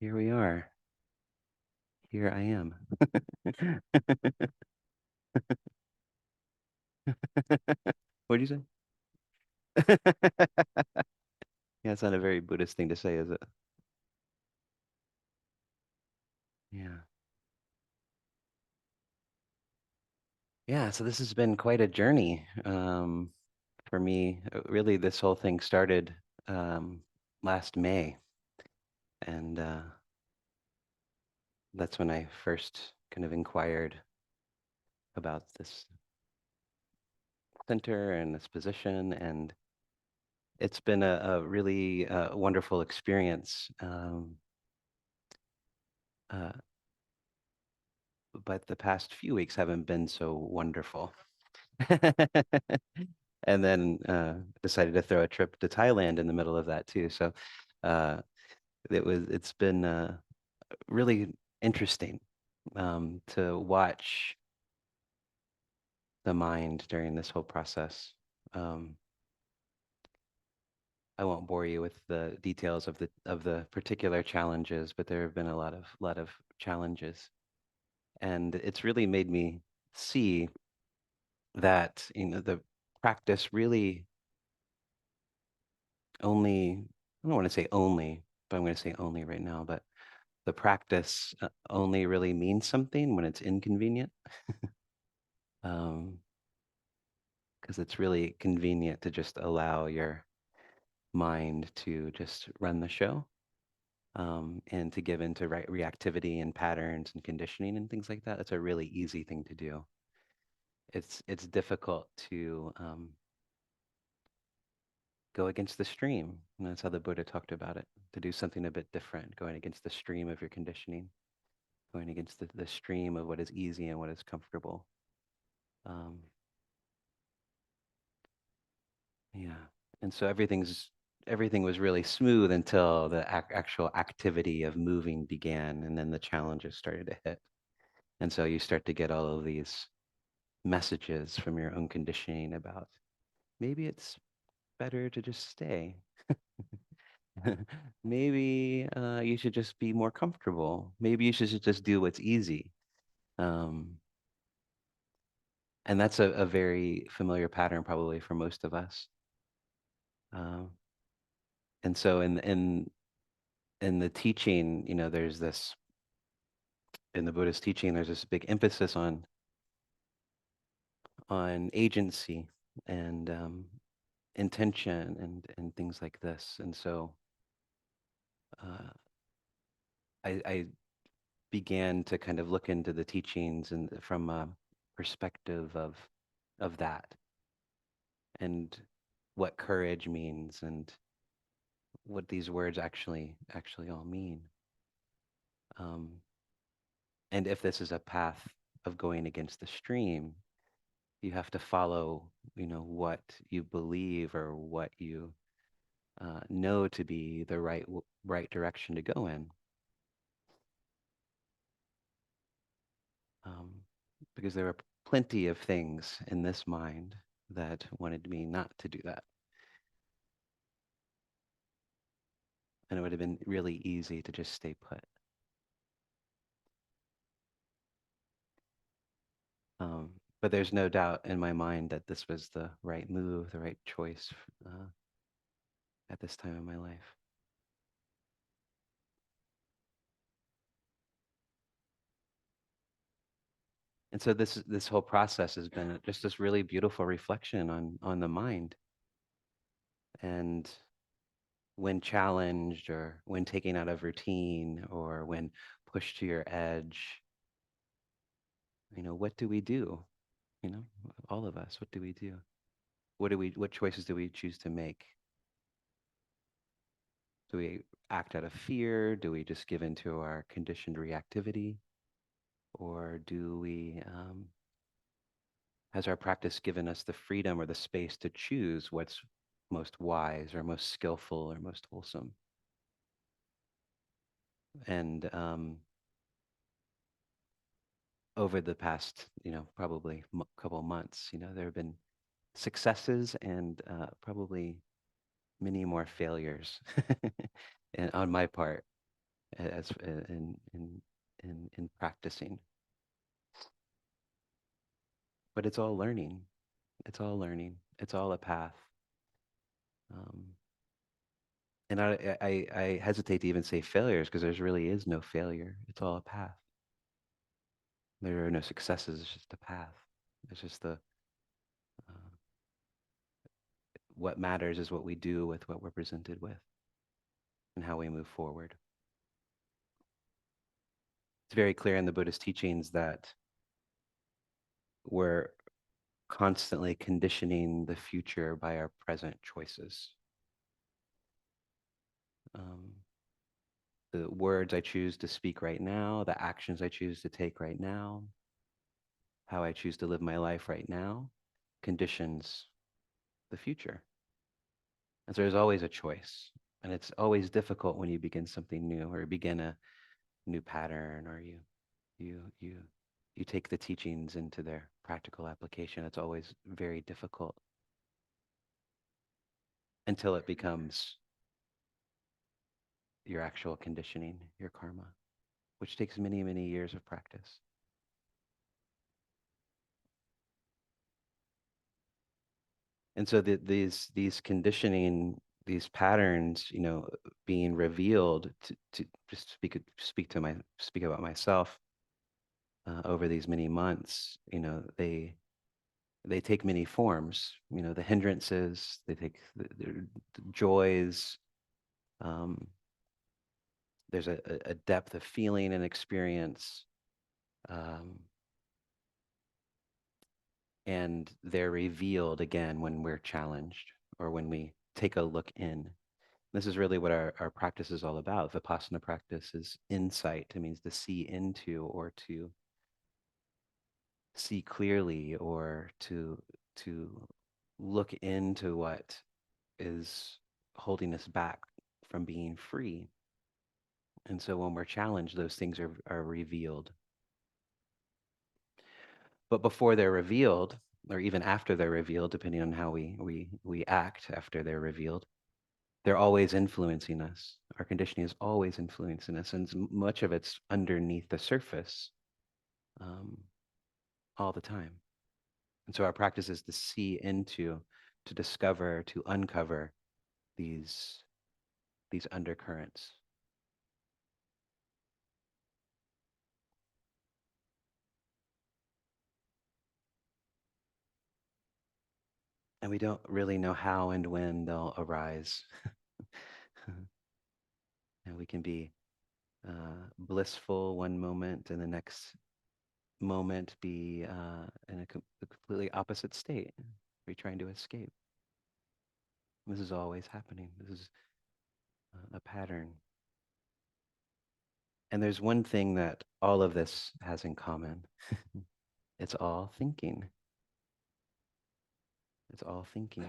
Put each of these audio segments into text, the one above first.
Here we are. Here I am. What did you say? Yeah, it's not a very Buddhist thing to say, is it? Yeah. Yeah, so this has been quite a journey for me. Really, this whole thing started um, last May, and that's when I first kind of inquired about this center and this position, and it's been a really wonderful experience. Uh, but the past few weeks haven't been so wonderful. And then decided to throw a trip to Thailand in the middle of that too. So uh, it's been really interesting to watch the mind during this whole process. Um, I won't bore you with the details of the particular challenges, but there have been a lot of challenges, and it's really made me see that the practice really only, I don't want to say only, but I'm going to say only right now, but the practice only really means something when it's inconvenient. Um, because it's really convenient to just allow your mind to just run the show, and to give into reactivity and patterns and conditioning and things like that. It's a really easy thing to do. It's difficult to go against the stream. And that's how the Buddha talked about it, to do something a bit different, going against the stream of your conditioning, going against the stream of what is easy and what is comfortable. Um, yeah. And so everything was really smooth until the actual activity of moving began, and then the challenges started to hit. And so you start to get all of these messages from your own conditioning about maybe it's better to just stay. Maybe you should just be more comfortable. Maybe you should just do what's easy. Um, and that's a very familiar pattern probably for most of us. Um, and so in the teaching, there's this in the Buddhist teaching, there's this big emphasis on agency and intention and things like this. And so uh, I began to kind of look into the teachings and from a perspective of that, and what courage means, and what these words actually all mean. Um, and if this is a path of going against the stream, you have to follow, what you believe or what you know to be the right direction to go in. Um, because there are plenty of things in this mind that wanted me not to do that. And it would have been really easy to just stay put. Um, but there's no doubt in my mind that this was the right move, the right choice at this time in my life. And so this whole process has been just this really beautiful reflection on the mind. And when challenged, or when taken out of routine, or when pushed to your edge, what do we do? You know, all of us, what do we do? What choices do we choose to make? Do we act out of fear? Do we just give into our conditioned reactivity? Or has our practice given us the freedom or the space to choose what's most wise or most skillful or most wholesome? And over the past, probably couple months, there have been successes and probably many more failures and on my part. as in practicing. But it's all learning. It's all learning. It's all a path. Um, and I hesitate to even say failures because there's really is no failure. It's all a path. There are no successes. It's just a path. It's just uh, what matters is what we do with what we're presented with and how we move forward. It's very clear in the Buddhist teachings that we're constantly conditioning the future by our present choices. Um, the words I choose to speak right now, the actions I choose to take right now, how I choose to live my life right now conditions the future. And so there's always a choice. And it's always difficult when you begin something new or you begin a new pattern or you you you take the teachings into their practical application. It's always very difficult until it becomes your actual conditioning, your karma, which takes many, many years of practice. And so these conditioning, these patterns, being revealed to just speak about myself over these many months, they take many forms. The hindrances, they take the joys. Um, there's a depth of feeling and experience, um, and they're revealed again when we're challenged or when we take a look in. This is really what our practice is all about. Vipassana practice is insight. It means to see into or to see clearly or to look into what is holding us back from being free. And so when we're challenged, those things are revealed. But before they're revealed, or even after they're revealed, depending on how we act after they're revealed, they're always influencing us. Our conditioning is always influencing us, and much of it's underneath the surface um, all the time. And so our practice is to see into, to discover, to uncover these these undercurrents. And we don't really know how and when they'll arise. And we can be blissful one moment and the next moment be in a completely opposite state. We're trying to escape. This is always happening. This is a pattern. And there's one thing that all of this has in common. It's all thinking. It's all thinking.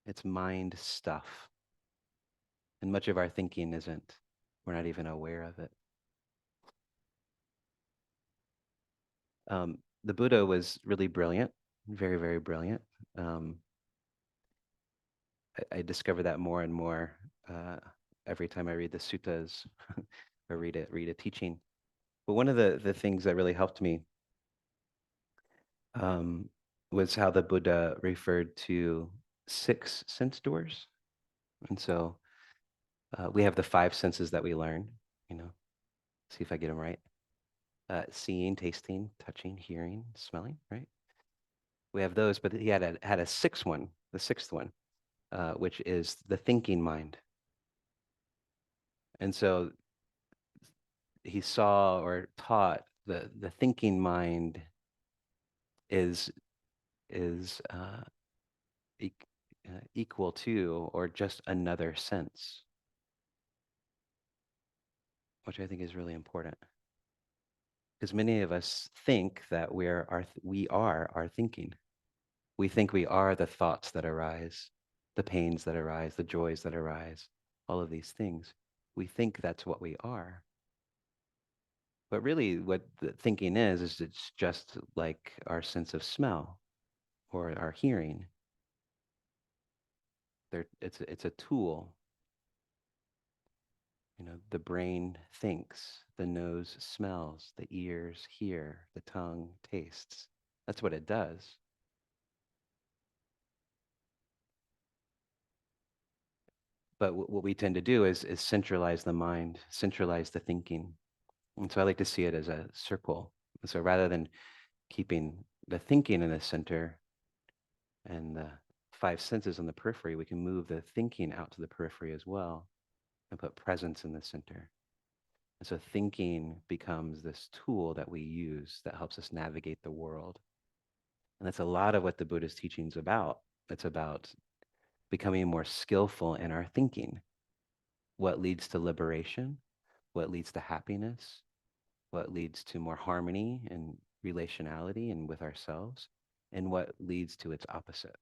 It's mind stuff. And much of our thinking isn't, we're not even aware of it. The Buddha was really brilliant, very, very brilliant. Um, I discover that more and more every time I read the suttas or read a teaching. But one of the things that really helped me um, was how the Buddha referred to six sense doors. And so we have the five senses that we learn, see if I get them right. Seeing, tasting, touching, hearing, smelling, right? We have those, but he had a sixth one, the sixth one, which is the thinking mind. And so he saw or taught the thinking mind is is e- equal to or just another sense, which I think is really important because many of us think that we are our thinking. We think we are the thoughts that arise, the pains that arise, the joys that arise, all of these things. We think that's what we are. But really, what the thinking is it's just like our sense of smell or our hearing. It's a tool. the brain thinks, the nose smells, the ears hear, the tongue tastes. That's what it does. But what we tend to do is centralize the mind, centralize the thinking. And so I like to see it as a circle. And so rather than keeping the thinking in the center and the five senses on the periphery, we can move the thinking out to the periphery as well and put presence in the center. And so thinking becomes this tool that we use that helps us navigate the world. And that's a lot of what the Buddhist teaching is about. It's about becoming more skillful in our thinking. What leads to liberation? What leads to happiness? What leads to more harmony and relationality and with ourselves? And what leads to its opposite?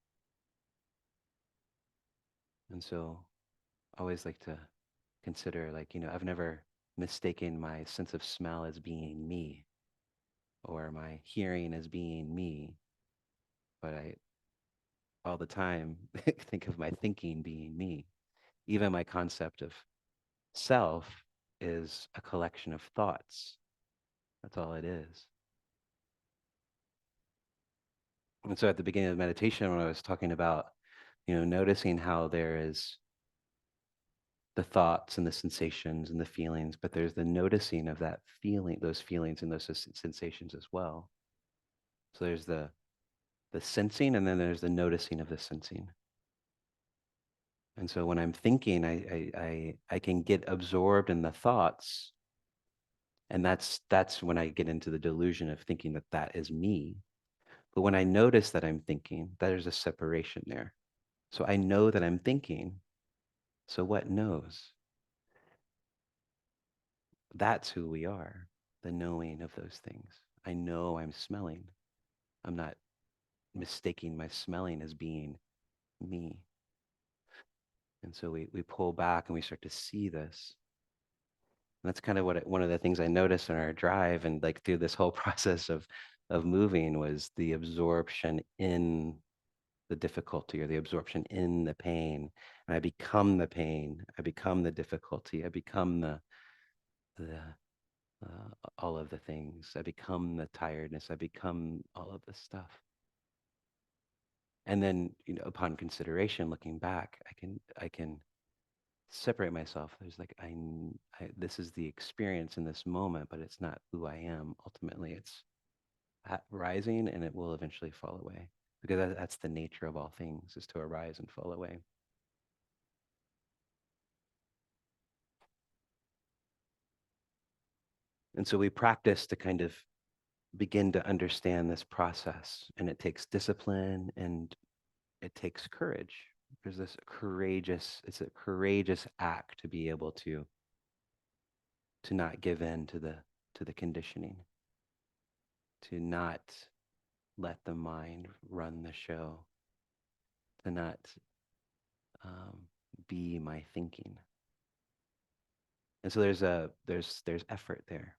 And so I always like to consider, like, I've never mistaken my sense of smell as being me or my hearing as being me, but I all the time think of my thinking being me. Even my concept of self is a collection of thoughts. That's all it is. And so at the beginning of meditation, when I was talking about, noticing how there is the thoughts and the sensations and the feelings, but there's the noticing of that feeling, those feelings and those sensations as well. So there's the sensing, and then there's the noticing of the sensing. And so when I'm thinking, I can get absorbed in the thoughts, and that's when I get into the delusion of thinking that that is me. But when I notice that I'm thinking, there's a separation there. So I know that I'm thinking. So what knows? That's who we are, the knowing of those things. I know I'm smelling. I'm not mistaking my smelling as being me. And so we pull back and we start to see this. And that's kind of one of the things I noticed in our drive and like through this whole process of moving was the absorption in the difficulty or the absorption in the pain. And I become the pain. I become the difficulty. I become the all of the things. I become the tiredness. I become all of this stuff. And then, upon consideration, looking back, I can separate myself. There's like this is the experience in this moment, but it's not who I am. Ultimately, it's rising, and it will eventually fall away because that's the nature of all things, is to arise and fall away. And so we practice to kind of begin to understand this process, and it takes discipline and it takes courage. There's this courageous, it's a courageous act to be able to not give in to the conditioning, to not let the mind run the show, to not um, be my thinking. And so there's effort there.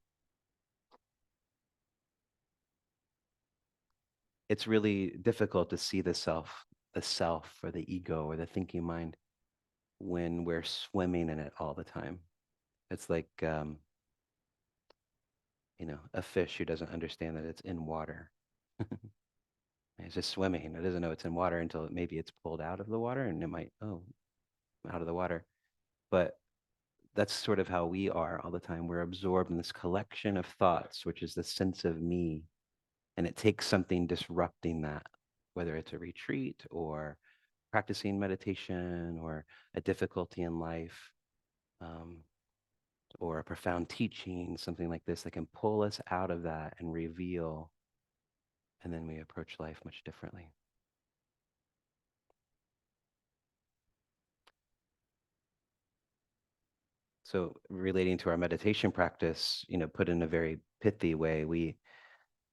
It's really difficult to see the self or the ego or the thinking mind when we're swimming in it all the time. It's like a fish who doesn't understand that it's in water. It's just swimming. It doesn't know it's in water until maybe it's pulled out of the water and it might, oh, I'm out of the water. But that's sort of how we are all the time. We're absorbed in this collection of thoughts, which is the sense of me. And it takes something disrupting that, whether it's a retreat or practicing meditation or a difficulty in life, um, or a profound teaching, something like this that can pull us out of that and reveal. And then we approach life much differently. So relating to our meditation practice, put in a very pithy way, we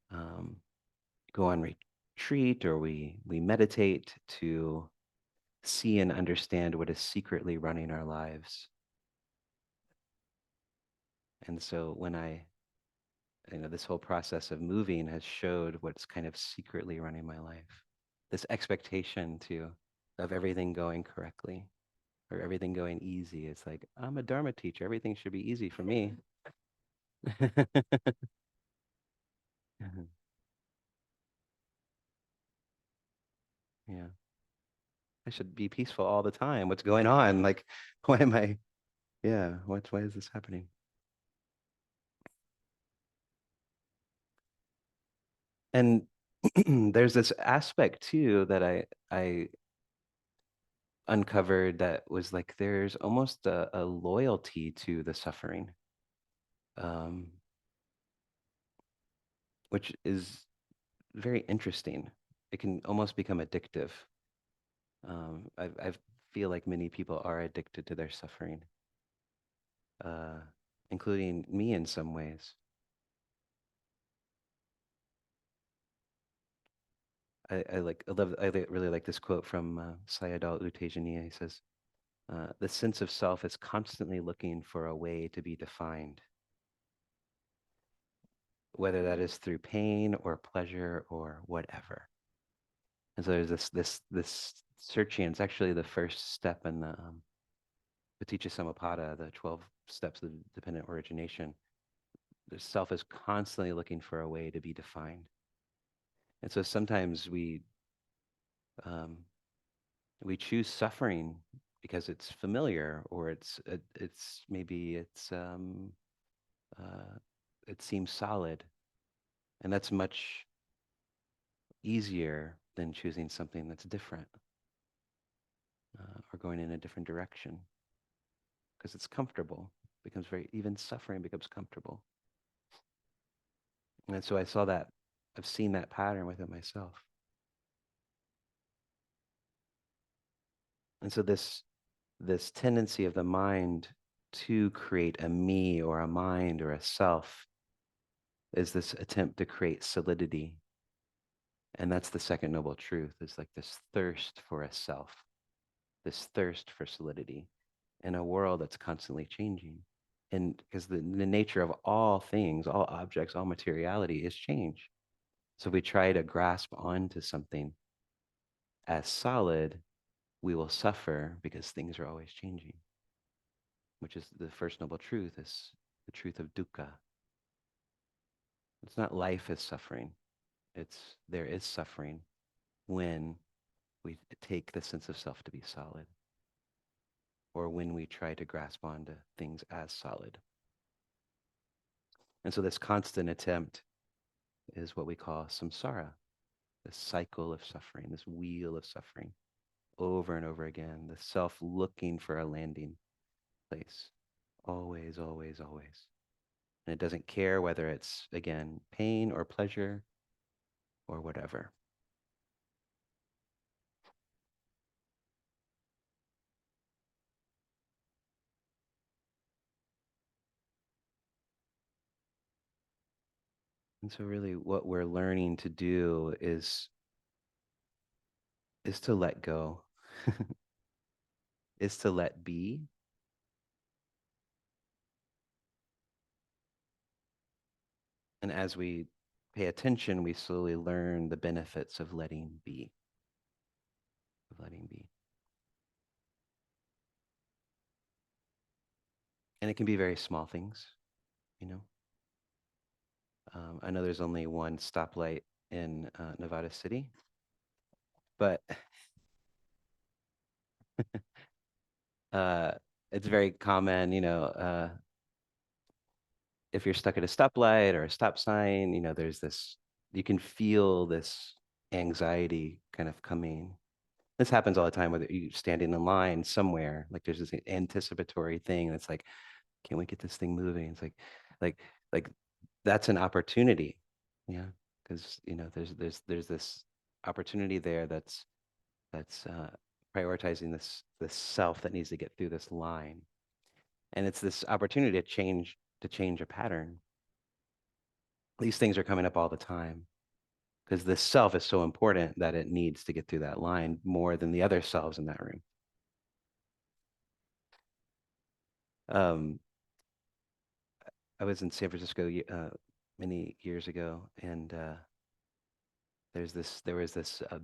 um, go on retreat or we meditate to see and understand what is secretly running our lives. And so this whole process of moving has showed what's kind of secretly running my life. This expectation of everything going correctly. or everything going easy. It's like, I'm a Dharma teacher. Everything should be easy for me. Yeah. I should be peaceful all the time. What's going on? Like, why am I? Yeah. Why is this happening? And there's this aspect too that I uncovered that was like there's almost a loyalty to the suffering, um, which is very interesting. It can almost become addictive. I feel like many people are addicted to their suffering, uh, including me in some ways. Really like this quote from Sayadaw U Tejaniya. He says, "The sense of self is constantly looking for a way to be defined, whether that is through pain or pleasure or whatever." And so there's this searching. It's actually the first step in the Paticca Samuppada, the 12 steps of dependent origination. The self is constantly looking for a way to be defined. And so sometimes um, we choose suffering because it's familiar, or it's maybe uh, it seems solid, and that's much easier than choosing something that's different, or going in a different direction, because it's comfortable. Becomes very Even suffering becomes comfortable. And so I've seen that pattern within myself. And so this tendency of the mind to create a me or a mind or a self is this attempt to create solidity. And that's the second noble truth, is like this thirst for a self, this thirst for solidity in a world that's constantly changing. And because the nature of all things, all objects, all materiality is change. So if we try to grasp onto something as solid, we will suffer because things are always changing, which is the first noble truth, is the truth of dukkha. It's not life is suffering. It's there is suffering when we take the sense of self to be solid, or when we try to grasp onto things as solid. And so this constant attempt is what we call samsara, this cycle of suffering, this wheel of suffering over and over again, the self looking for a landing place, always, always, always. And it doesn't care whether it's, again, pain or pleasure or whatever. And so really what we're learning to do is to let go, is to let be. And as we pay attention, we slowly learn the benefits of letting be, of letting be. And it can be very small things, you know. I know there's only one stoplight in Nevada City, but uh, it's very common, if you're stuck at a stoplight or a stop sign, there's this, you can feel this anxiety kind of coming. This happens all the time, whether you're standing in line somewhere, like there's this anticipatory thing that's like, can't we get this thing moving? It's like, like that's an opportunity. Yeah. Because, there's this opportunity there that's prioritizing this self that needs to get through this line. And it's this opportunity to change a pattern. These things are coming up all the time because this self is so important that it needs to get through that line more than the other selves in that room. Um, I was in San Francisco many years ago, and there was this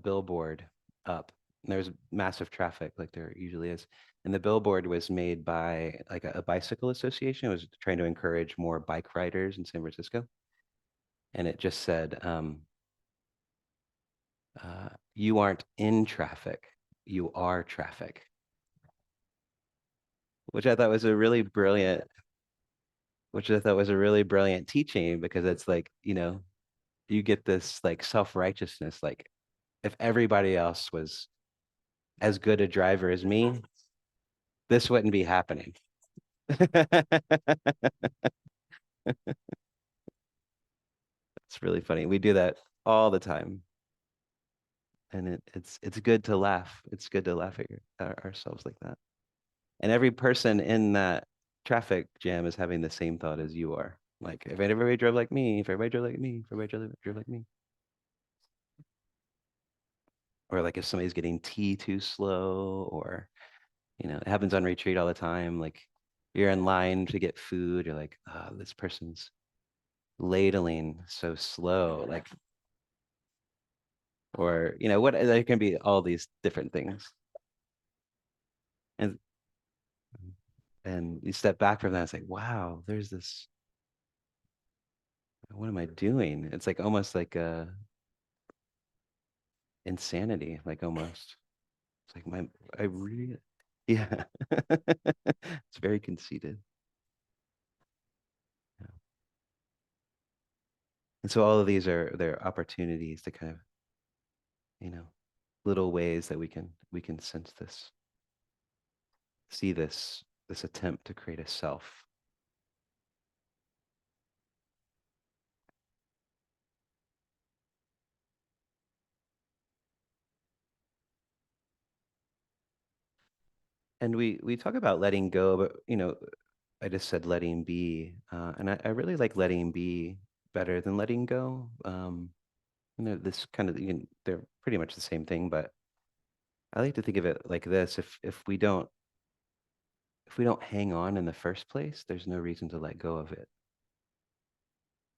billboard up, And there's massive traffic like there usually is. And the billboard was made by like a bicycle association. It was trying to encourage more bike riders in San Francisco. And it just said, you aren't in traffic, you are traffic, which I thought was a really brilliant, which I thought was a really brilliant teaching because it's like, you get this like self-righteousness, like if everybody else was as good a driver as me, this wouldn't be happening. It's really funny. We do that all the time. And it's good to laugh. It's good to laugh at ourselves like that. And every person in that traffic jam is having the same thought as you are. Like if everybody drove like me, if everybody drove like me, if everybody drove like me. Or like if somebody's getting tea too slow, or it happens on retreat all the time. Like you're in line to get food, you're like, oh, this person's ladling so slow. Like, or what there can be all these different things. And you step back from that, it's like, wow, there's this, what am I doing? It's like almost like a insanity, like almost. It's like I really, yeah. It's very conceited. Yeah. And so all of these are they're opportunities to kind of, you know, little ways that we can sense this, see this attempt to create a self. And we talk about letting go, but I just said letting be, and I really like letting be better than letting go. This kind of they're pretty much the same thing, but I like to think of it like this: if we don't hang on in the first place, there's no reason to let go of it.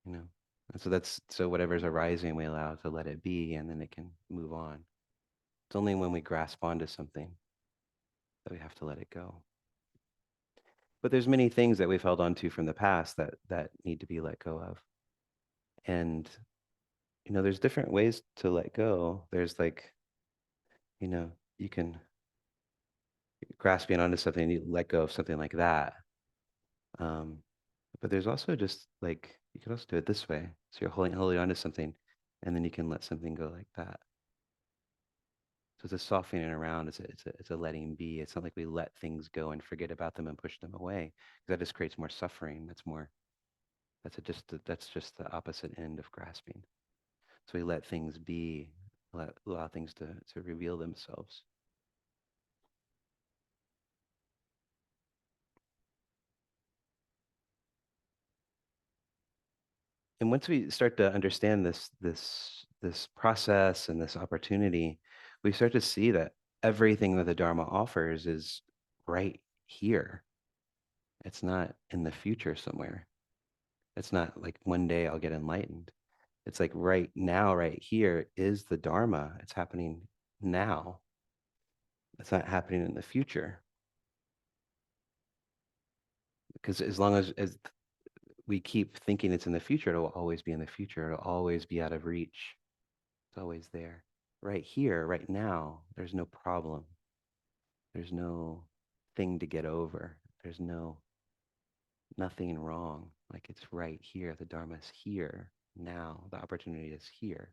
You know, and so whatever's arising, we allow to let it be, and then it can move on. It's only when we grasp onto something that we have to let it go. But there's many things that we've held on to from the past that need to be let go of. And there's different ways to let go. There's like, you can grasping onto something, you let go of something like that. Um, but there's also just like you can also do it this way. So you're holding onto something, and then you can let something go like that. So it's a softening around. It's a letting be. It's not like we let things go and forget about them and push them away, because that just creates more suffering. That's just the opposite end of grasping. So we let things be, allow things to reveal themselves. And once we start to understand this process and this opportunity, we start to see that everything that the Dharma offers is right here. It's not in the future somewhere. It's not like one day I'll get enlightened. It's like right now, right here is the Dharma. It's happening now. It's not happening in the future. Because as long as we keep thinking it's in the future, it'll always be in the future. It'll always be out of reach. It's always there. Right here, right now, there's no problem. There's no thing to get over. There's nothing wrong. Like it's right here. The Dharma's here now. The opportunity is here.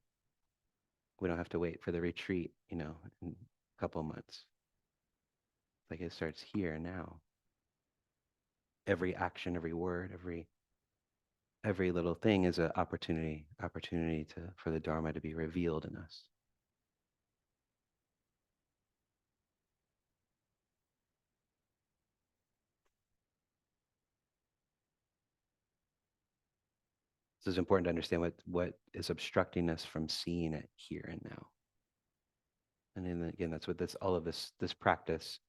We don't have to wait for the retreat, in a couple of months. Like it starts here now. Every action, every word, every little thing is an opportunity for the Dharma to be revealed in us. So it's important to understand what is obstructing us from seeing it here and now. And then again, that's what all of this practice,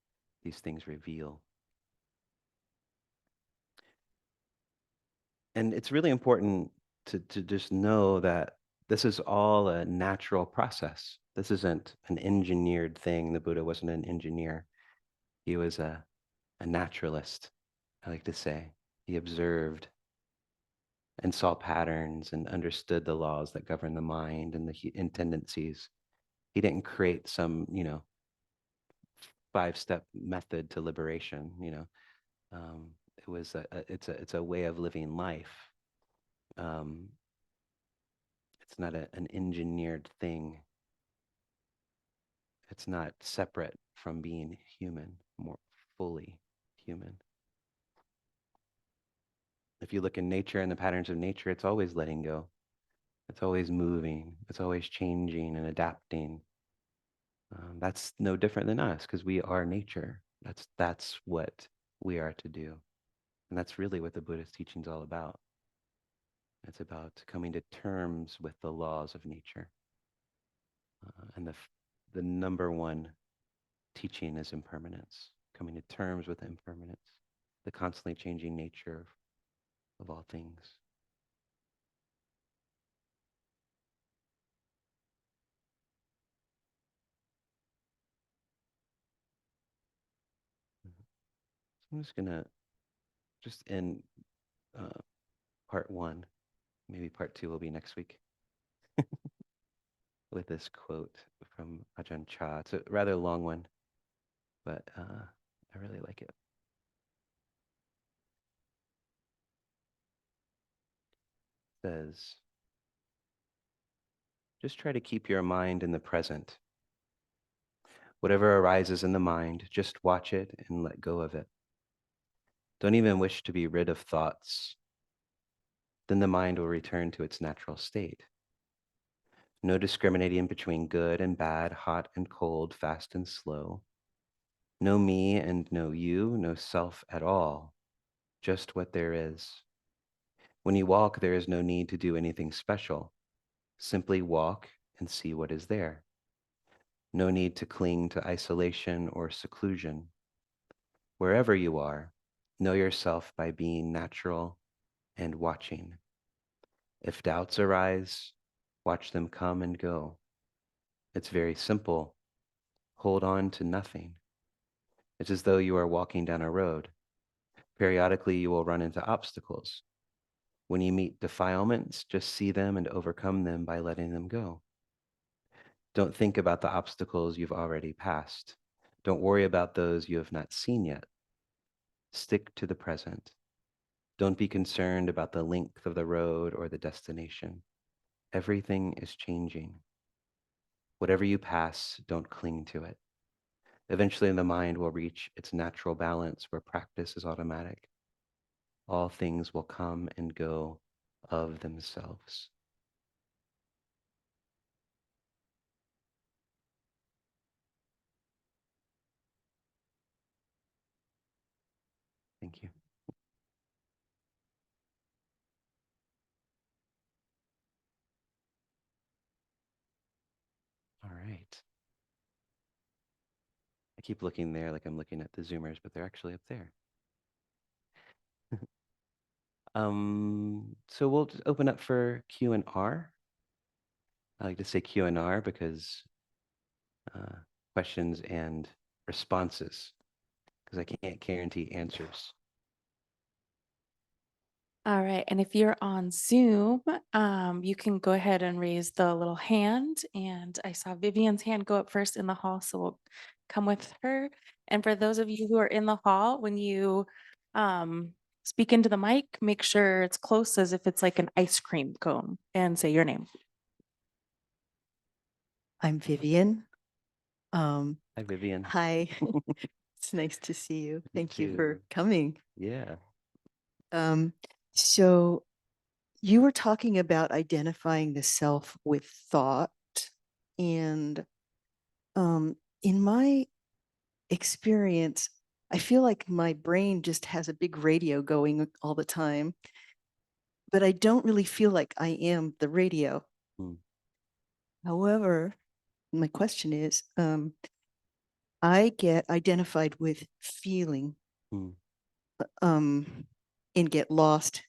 these things reveal. And it's really important to just know that This is all a natural process. This isn't an engineered thing. The Buddha wasn't an engineer. He was a naturalist, I like to say. He observed and saw patterns and understood the laws that govern the mind and and tendencies. He didn't create some, 5-step method to liberation. It was it's a way of living life. Um, it's not an engineered thing. It's not separate from being human, more fully human. If you look in nature and the patterns of nature, it's always letting go. It's always moving. It's always changing and adapting. That's no different than us because we are nature. That's what we are to do. And that's really what the Buddhist teaching is all about. It's about coming to terms with the laws of nature. And the number one teaching is impermanence, coming to terms with impermanence, the constantly changing nature of all things. So I'm just gonna just end uh, part one. Maybe part two will be next week with this quote from Ajahn Chah. It's a rather long one, but I really like it. It says, just try to keep your mind in the present. Whatever arises in the mind, just watch it and let go of it. Don't even wish to be rid of thoughts. Then the mind will return to its natural state. No discriminating between good and bad, hot and cold, fast and slow. No me and no you, no self at all, just what there is. When you walk, there is no need to do anything special. Simply walk and see what is there. No need to cling to isolation or seclusion. Wherever you are, know yourself by being natural and watching. If doubts arise, watch them come and go. It's very simple. Hold on to nothing. It's as though you are walking down a road. Periodically, you will run into obstacles. When you meet defilements, just see them and overcome them by letting them go. Don't think about the obstacles you've already passed. Don't worry about those you have not seen yet. Stick to the present. Don't be concerned about the length of the road or the destination. Everything is changing. Whatever you pass, don't cling to it. Eventually, the mind will reach its natural balance where practice is automatic. All things will come and go of themselves. Thank you. All right. I keep looking there like I'm looking at the Zoomers, but they're actually up there. So we'll just open up for Q and R. I like to say Q and R because uh, questions and responses, because I can't guarantee answers. All right. And if you're on Zoom, you can go ahead and raise the little hand. And I saw Vivian's hand go up first in the hall, so we'll come with her. And for those of you who are in the hall, when you speak into the mic, make sure it's close as if it's like an ice cream cone and say your name. I'm Vivian. Hi, Vivian. Hi, it's nice to see you. Thank you too. for coming. Yeah. So you were talking about identifying the self with thought, and in my experience, I feel like my brain just has a big radio going all the time, but I don't really feel like I am the radio. Hmm. However, my question is, I get identified with feeling, Hmm. and get lost.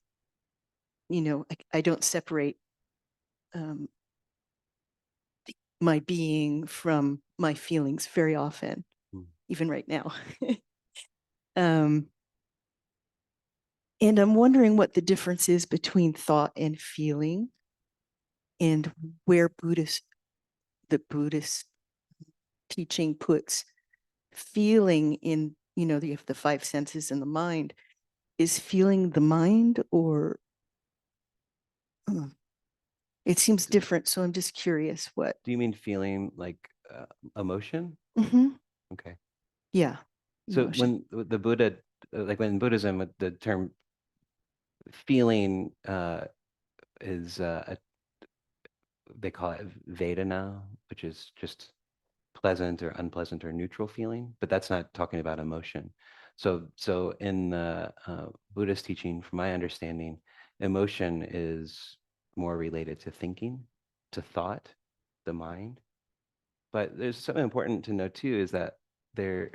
I don't separate my being from my feelings very often, Mm. even right now. um, and I'm wondering what the difference is between thought and feeling, and where the Buddhist teaching puts feeling in, you have the five senses in the mind. Is feeling the mind, or it seems different. So I'm just curious what. Do you mean feeling like emotion? Mhm. Okay. Yeah. So Emotion. when the Buddha, like when in Buddhism, the term feeling is they call it Vedana, which is just pleasant or unpleasant or neutral feeling, but that's not talking about emotion. So in the Buddhist teaching, from my understanding, emotion is more related to thinking, to thought, the mind. But there's something important to know too, is that there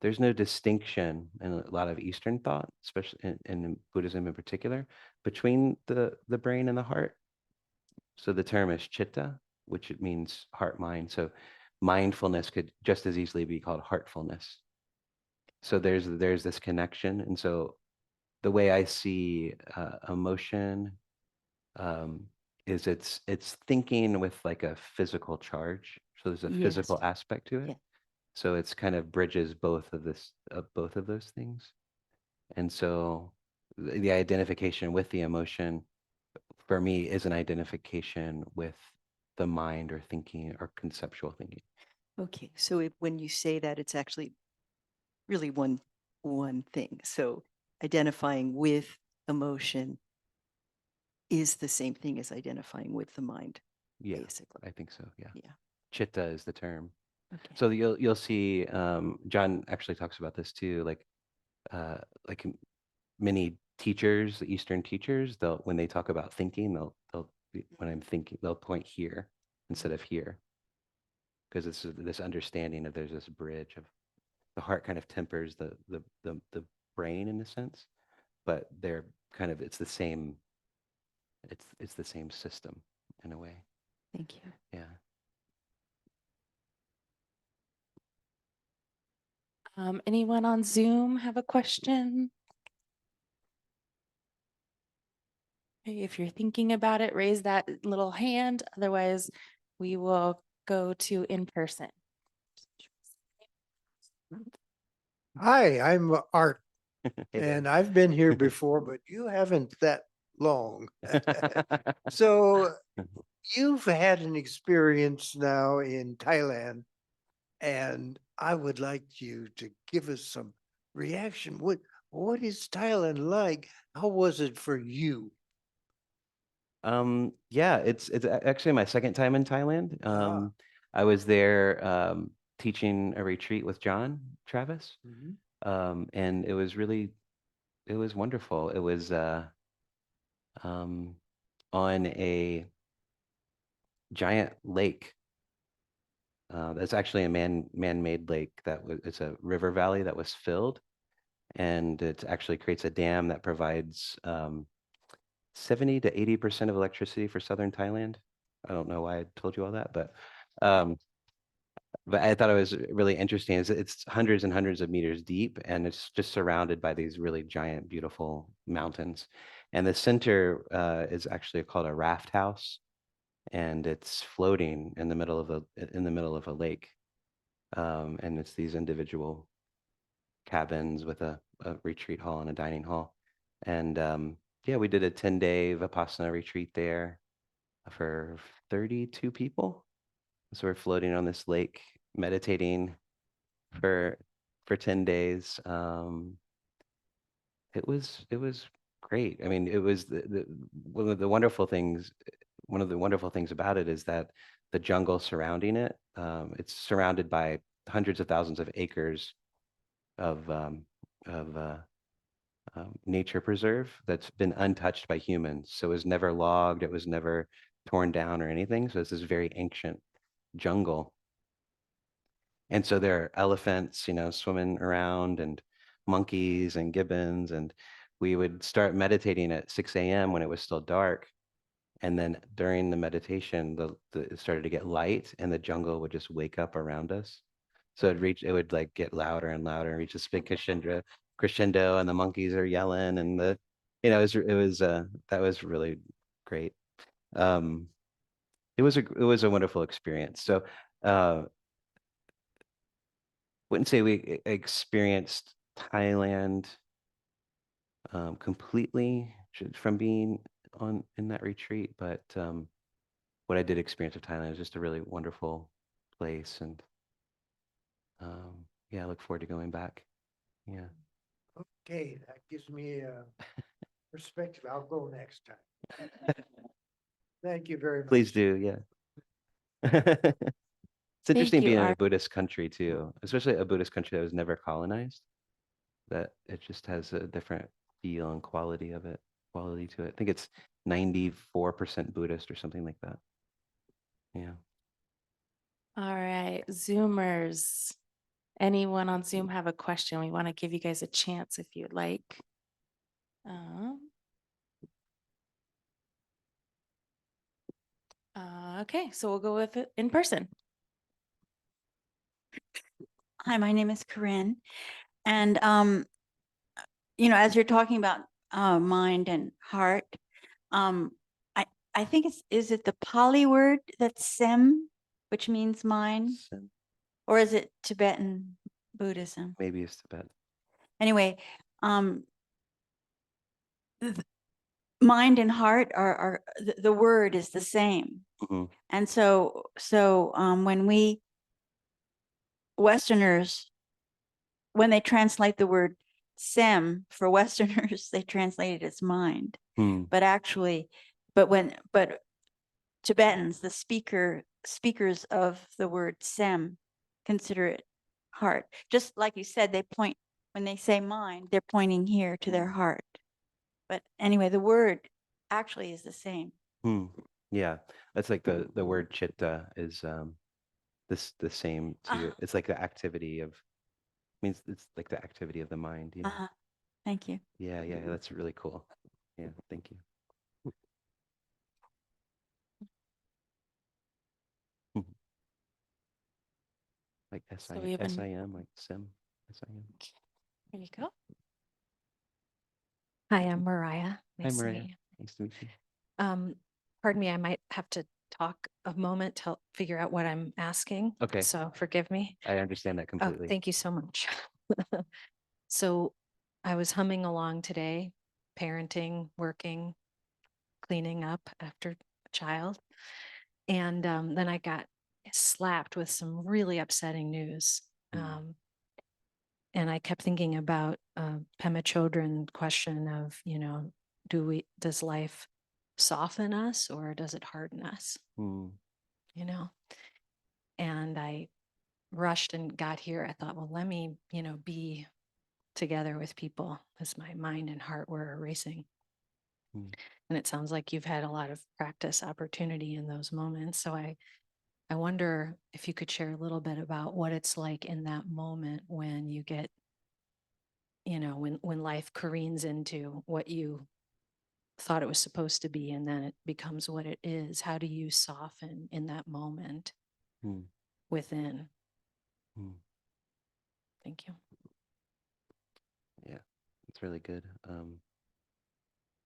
there's no distinction in a lot of Eastern thought, especially in Buddhism in particular, between the brain and the heart. So the term is chitta, which it means heart mind. So mindfulness could just as easily be called heartfulness. So there's this connection, and so the way I see emotion um, is it's thinking with like a physical charge. So there's a Yes. physical aspect to it. Yeah. So it's kind of bridges both of those things. And so the identification with the emotion for me is an identification with the mind or thinking or conceptual thinking. Okay. So when you say that, it's actually really one thing. So identifying with emotion is the same thing as identifying with the mind, Yeah, basically. I think so. Yeah. Yeah. Chitta is the term. Okay. So you'll see John actually talks about this too, uh, like many teachers, the Eastern teachers, they'll when they talk about thinking, when I'm thinking, they'll point here instead of here, because it's this understanding of there's this bridge of the heart kind of tempers the brain in a sense, but they're kind of it's the same system in a way. Thank you. Yeah. Anyone on Zoom have a question? Okay, if you're thinking about it, raise that little hand. Otherwise, we will go to in person. Hi, I'm Art, Hey there. and I've been here before, but you haven't that long. So you've had an experience now in Thailand, and I would like you to give us some reaction. What is Thailand like? How was it for you? Yeah, it's actually my second time in Thailand. Ah, I was there teaching a retreat with John Travis, mhm. and it was wonderful. It was um, on a giant lake. That's actually a man-made lake that was it's a river valley that was filled, and it actually creates a dam that provides 70 to 80% of electricity for southern Thailand. I don't know why I told you all that, um, but I thought it was really interesting. It's hundreds and hundreds of meters deep, and it's just surrounded by these really giant, beautiful mountains. And the center is actually called a raft house, and it's floating in the middle of a lake. And it's these individual cabins with a retreat hall and a dining hall. And yeah, we did a 10-day Vipassana retreat there for 32 people. So we're floating on this lake, meditating for 10 days. It was great. I mean, it was one of the wonderful things about it is that the jungle surrounding it, it's surrounded by hundreds of thousands of acres of nature preserve that's been untouched by humans. So it was never logged, it was never torn down or anything. So it's this very ancient jungle. And so there are elephants, swimming around and monkeys and gibbons. And we would start meditating at 6 a.m. when it was still dark. And then during the meditation, it started to get light, and the jungle would just wake up around us. So it would like get louder and louder and reach this big crescendo, and the monkeys are yelling, and that was really great. Um, it was a wonderful experience. So wouldn't say we experienced Thailand completely from being in that retreat, but what I did experience of Thailand is just a really wonderful place, and yeah, I look forward to going back. Yeah. Okay, that gives me a perspective. I'll go next time. Thank you very much. Please do, yeah. It's Thank interesting you, being in a Art. Buddhist country too, especially a Buddhist country that was never colonized, that it just has a different feel and quality to it. I think it's 94% Buddhist or something like that. Yeah. All right, Zoomers. Anyone on Zoom have a question? We want to give you guys a chance if you'd like. Okay, so we'll go with it in person. Hi, my name is Corinne. And, as you're talking about mind and heart, um, I, I think is it the Pali word that's sem, which means mind, Sin. or is it Tibetan Buddhism? Maybe it's Tibet. Anyway, mind and heart are the word is the same. Mhm. And so when we Westerners, when they translate the word sem for Westerners, they translate it as mind. Hmm. But actually, but Tibetans, the speakers of the word sem, consider it heart. Just like you said, when they say mind, they're pointing here to their heart. But anyway, the word actually is the same. Hmm. Yeah, that's like the word chitta is the same too. It's like the activity of means it's like the activity of the mind, you know. Uh-huh. Thank you. Yeah, yeah, that's really cool. Yeah, thank you. Mhm. Like So we have an, SIM, like SIM, SIM. there you go. Hi, I'm Mariah. Hi, Nice to Maria. meet you. Nice to meet you. Pardon me, I might have to talk a moment to help figure out what I'm asking. Okay. So forgive me. I understand that Oh, completely. thank you so much. So I was humming along today, parenting, working, cleaning up after a child. And then I got slapped with some really upsetting news. Mm. And I kept thinking about Pema Chodron question of, does life soften us or does it harden us? Mm. And I rushed and got here. I thought, well, let me, be together with people as my mind and heart were racing. Mm. And it sounds like you've had a lot of practice opportunity in those moments. So I wonder if you could share a little bit about what it's like in that moment when you get, when life careens into what you thought it was supposed to be and then it becomes what it is. How do you soften in that moment Mm. within? Mm. Thank you. Yeah, it's really good.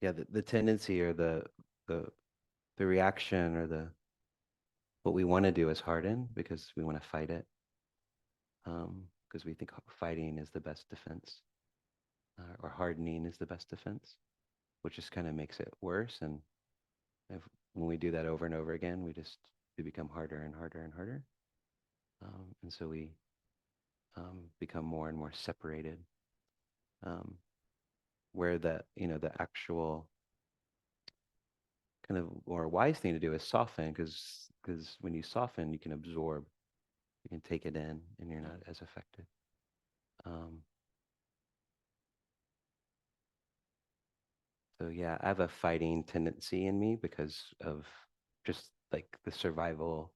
Yeah, the tendency or the reaction or what we want to do is harden because we want to fight it. Because we think fighting is the best defense, or hardening is the best defense, which just kind of makes it worse. And when we do that over and over again, we become harder and harder and harder. And so we become more and more separated. Where the actual kind of more wise thing to do is soften, because when you soften, you can absorb, you can take it in, and you're not as affected. So yeah, I have a fighting tendency in me because of just like the survival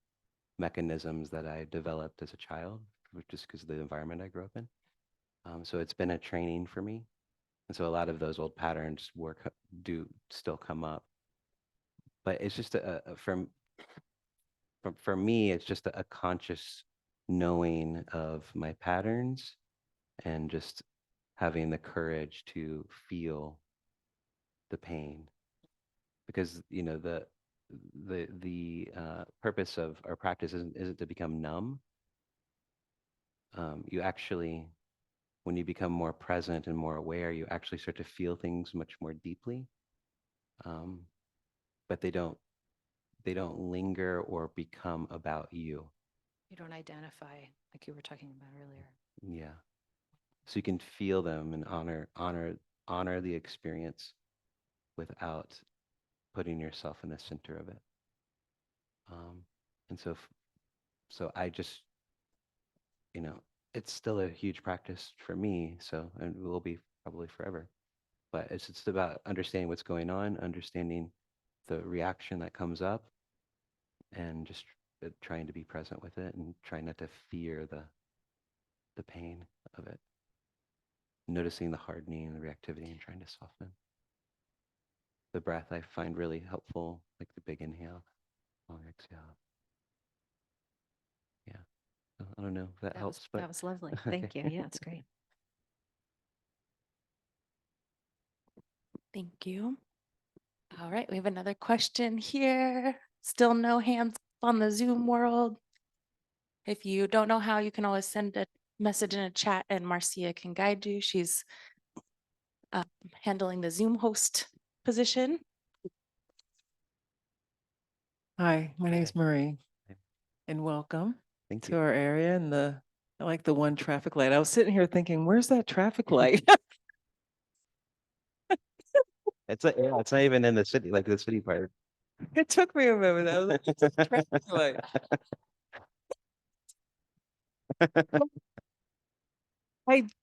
mechanisms that I developed as a child, just because of the environment I grew up in. So it's been a training for me. And so a lot of those old patterns do still come up. but it's just for me, it's just a conscious knowing of my patterns and just having the courage to feel the pain, because the purpose of our practice isn't to become numb. You actually, when you become more present and more aware, you actually start to feel things much more deeply. um, but they don't linger or become about you. You don't identify like you were talking about earlier. Yeah. So you can feel them and honor the experience without putting yourself in the center of it. And so I just, it's still a huge practice for me. So, and will be probably forever. But it's just about understanding what's going on, understanding the reaction that comes up, and just trying to be present with it and trying not to fear the pain of it. Noticing the hardening and the reactivity and trying to soften. The breath I find really helpful, like the big inhale, long exhale. Yeah. So I don't know if that helps, but That was lovely. Okay. Thank you. Yeah, it's great. Thank you. All right, we have another question here. Still no hands on the Zoom world. If you don't know how, you can always send a message in a chat and Marcia can guide you. She's handling the Zoom host position. Hi, my name's Hi. Marie, Hi. and welcome Thank to you. our area. And I like the one traffic light. I was sitting here thinking, where's that traffic light? It's not even in the city, like the city part. It took me a moment. I was like, "Where's the traffic light?"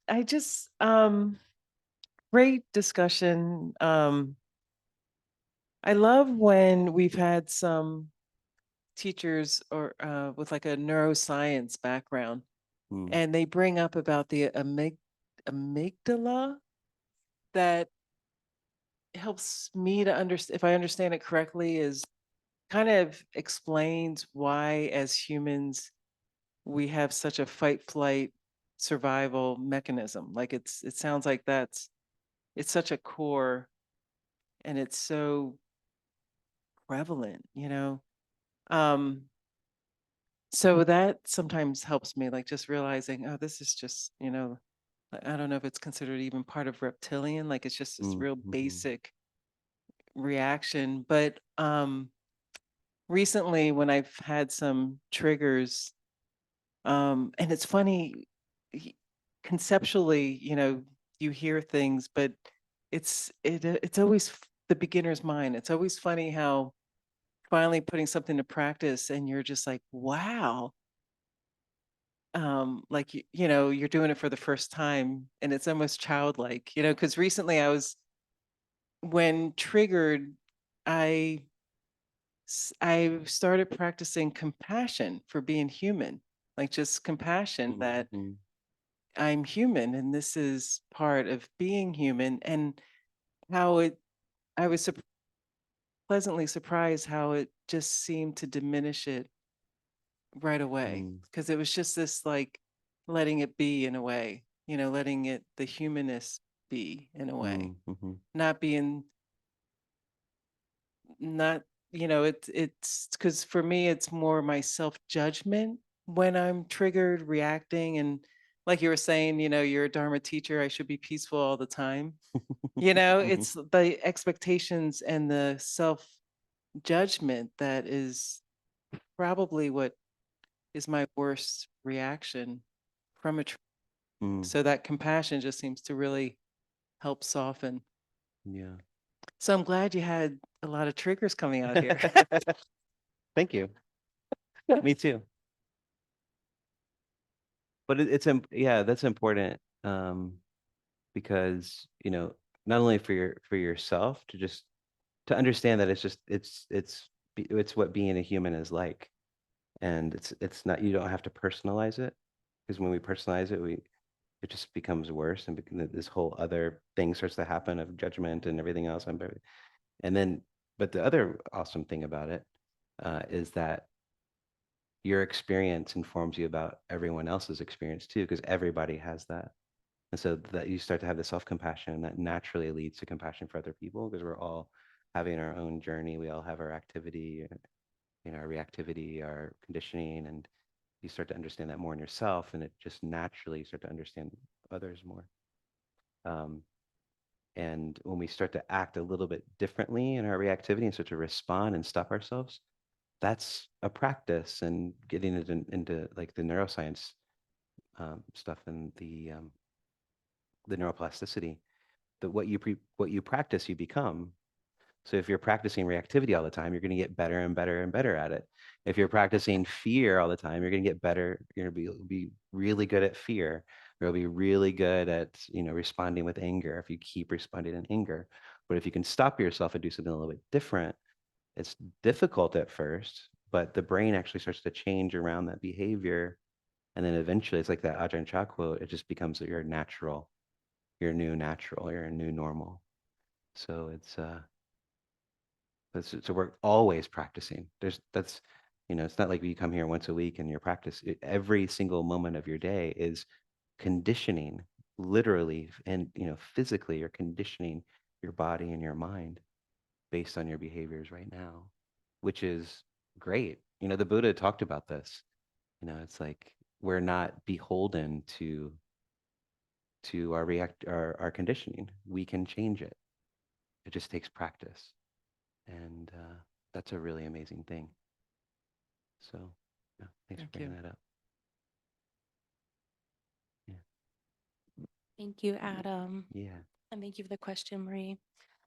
I just great discussion. I love when we've had some teachers or with like a neuroscience background, Mm, and they bring up about the amygdala that helps me to understand, if I understand it correctly, is kind of explains why as humans we have such a fight flight survival mechanism. Like it sounds like it's such a core and it's so prevalent, you know. So that sometimes helps me, like just realizing, oh, this is just, I don't know if it's considered even part of reptilian, like it's just this real mhm. basic reaction. But recently when I've had some triggers, and it's funny, conceptually, you hear things, but it's always the beginner's mind. It's always funny how finally putting something to practice and you're just like, wow. Like you're doing it for the first time and it's almost childlike, because recently when triggered, I I started practicing compassion for being human, like just compassion that Mhm. I'm human and this is part of being human, and how I was pleasantly surprised how it just seemed to diminish it right away, Mm, because it was just this like letting it be in a way, letting it, the humanness be in a way, mhm. not being, not, it's because for me, it's more my self-judgment when I'm triggered, reacting. And like you were saying, you're a Dharma teacher, I should be peaceful all the time. It's the expectations and the self-judgment that is probably what is my worst reaction from a Mm, so that compassion just seems to really help soften. yeah. So I'm glad you had a lot of triggers coming out here. Thank you. Me too. But yeah, that's important, because not only for yourself to just to understand that it's what being a human is like, and it's not, you don't have to personalize it, because when we personalize it, it just becomes worse, and this whole other thing starts to happen of judgment and everything else. And then But the other awesome thing about it is that your experience informs you about everyone else's experience too, because everybody has that. And so that you start to have the self-compassion that naturally leads to compassion for other people, because we're all having our own journey. We all have our activity, our reactivity, our conditioning, and you start to understand that more in yourself, and it just naturally you start to understand others more. And when we start to act a little bit differently in our reactivity and start to respond and stop ourselves, that's a practice, and getting it into like the neuroscience stuff and the neuroplasticity, that what you practice, you become. So if you're practicing reactivity all the time, you're going to get better and better and better at it. If you're practicing fear all the time, you're going to get better. You're going to be really good at fear. You'll be really good at responding with anger if you keep responding in anger. But if you can stop yourself and do something a little bit different, it's difficult at first, but the brain actually starts to change around that behavior. And then eventually, it's like that Ajahn Chah quote, it just becomes your natural, your new natural, your new normal. So so we're always practicing. It's not like you come here once a week and you're every single moment of your day is conditioning, literally, and physically you're conditioning your body and your mind based on your behaviors right now, which is great. The Buddha talked about this. It's like we're not beholden to our conditioning. We can change it. It just takes practice. And that's a really amazing thing. So, yeah, thanks for Thank you. bringing that up. Yeah. Thank you, Adam. Yeah. And thank you for the question, Marie.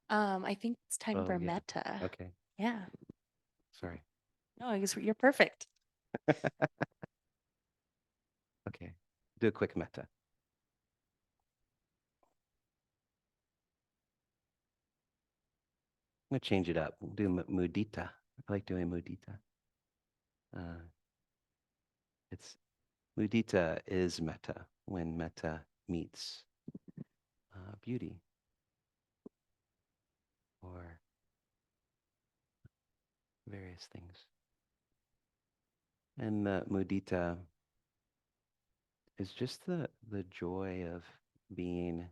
I think it's time Oh, for yeah. metta. Okay. Yeah. Sorry. No, I guess you're perfect. Okay. Do a quick metta. I'm going to change it up. We'll do mudita. I like doing mudita. Uh, it's mudita is metta when metta meets beauty or various things. And mudita is just the joy of being,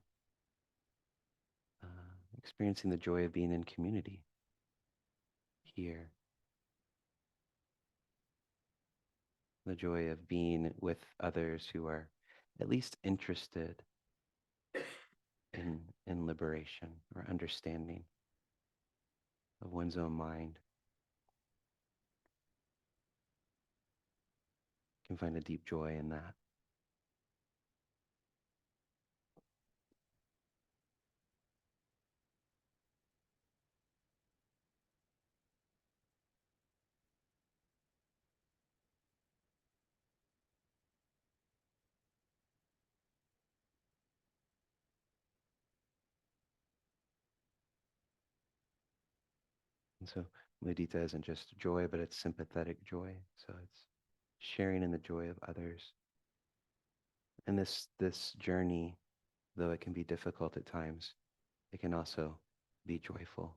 experiencing the joy of being in community here. The joy of being with others who are at least interested in liberation or understanding of one's own mind. You can find a deep joy in that. And so mudita isn't just joy, but it's sympathetic joy. So it's sharing in the joy of others. And this journey, though it can be difficult at times, it can also be joyful,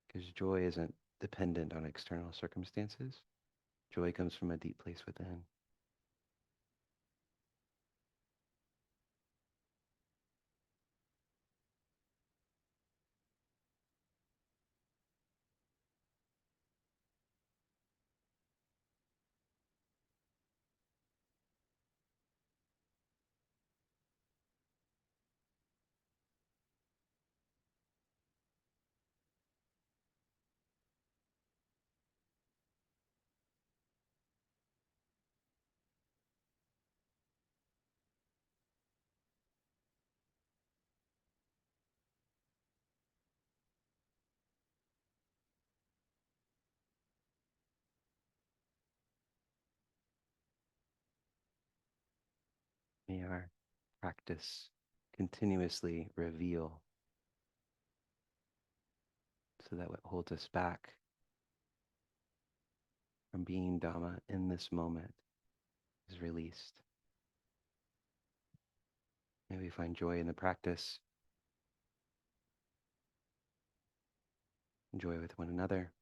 because joy isn't dependent on external circumstances. Joy comes from a deep place within. May our practice continuously reveal, so that what holds us back from being Dhamma in this moment is released. May we find joy in the practice, enjoy with one another.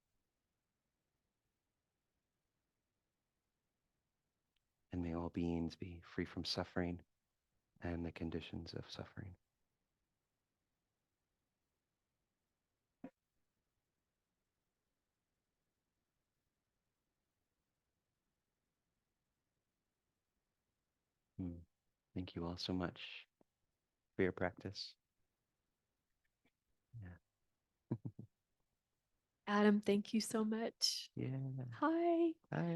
And may all beings be free from suffering and the conditions of suffering. Thank you all so much for your practice. Yeah. Adam, thank you so much. Yeah. Hi. Bye.